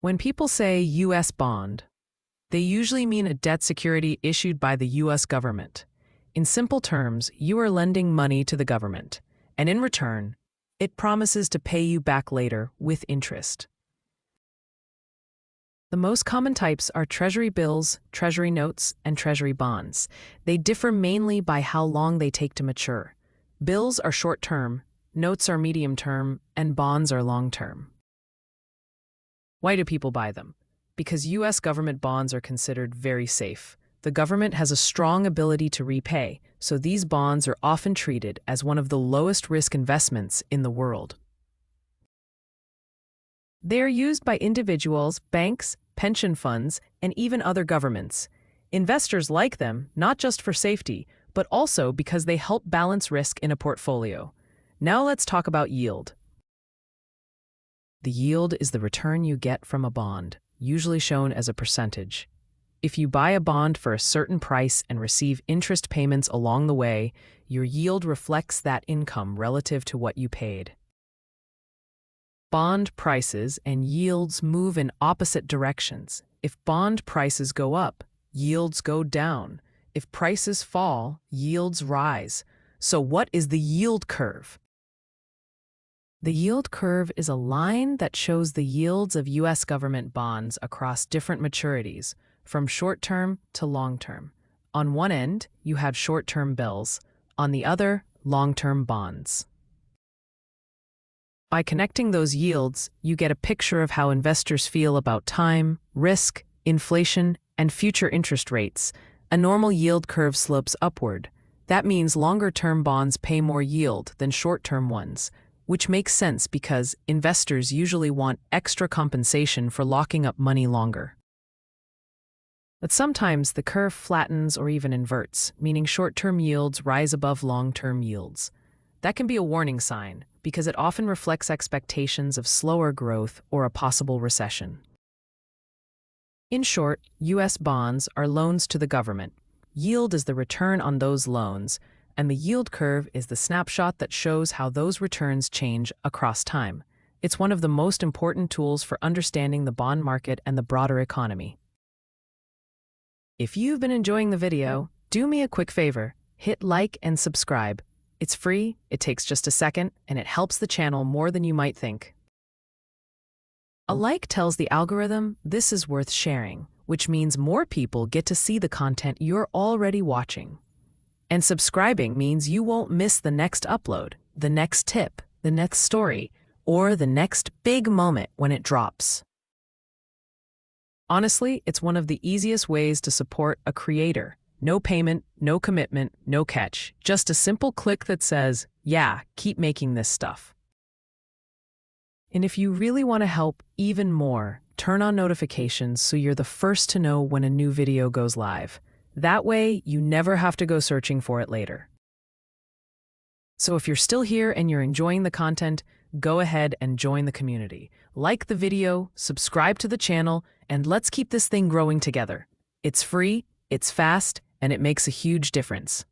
When people say US bond, they usually mean a debt security issued by the US government. In simple terms, you are lending money to the government, and in return, it promises to pay you back later with interest. The most common types are Treasury bills, Treasury notes, and Treasury bonds. They differ mainly by how long they take to mature. Bills are short-term, notes are medium-term, and bonds are long-term. Why do people buy them? Because US government bonds are considered very safe. The government has a strong ability to repay, so these bonds are often treated as one of the lowest risk investments in the world. They are used by individuals, banks, pension funds, and even other governments. Investors like them not just for safety, but also because they help balance risk in a portfolio. Now let's talk about yield. The yield is the return you get from a bond, usually shown as a percentage. If you buy a bond for a certain price and receive interest payments along the way, your yield reflects that income relative to what you paid. Bond prices and yields move in opposite directions. If bond prices go up, yields go down. If prices fall, yields rise. So what is the yield curve? The yield curve is a line that shows the yields of US government bonds across different maturities, from short-term to long-term. On one end, you have short-term bills. On the other, long-term bonds. By connecting those yields, you get a picture of how investors feel about time, risk, inflation, and future interest rates. A normal yield curve slopes upward. That means longer-term bonds pay more yield than short-term ones, which makes sense because investors usually want extra compensation for locking up money longer. But sometimes the curve flattens or even inverts, meaning short-term yields rise above long-term yields. That can be a warning sign, because it often reflects expectations of slower growth or a possible recession. In short, US bonds are loans to the government. Yield is the return on those loans, and the yield curve is the snapshot that shows how those returns change across time. It's one of the most important tools for understanding the bond market and the broader economy. If you've been enjoying the video, do me a quick favor, hit like and subscribe. It's free, it takes just a second, and it helps the channel more than you might think. A like tells the algorithm this is worth sharing, which means more people get to see the content you're already watching. And subscribing means you won't miss the next upload, the next tip, the next story, or the next big moment when it drops. Honestly, it's one of the easiest ways to support a creator. No payment, no commitment, no catch. Just a simple click that says, yeah, keep making this stuff. And if you really want to help even more, turn on notifications so you're the first to know when a new video goes live. That way, you never have to go searching for it later. So if you're still here and you're enjoying the content, go ahead and join the community. Like the video, subscribe to the channel, and let's keep this thing growing together. It's free, it's fast, and it makes a huge difference.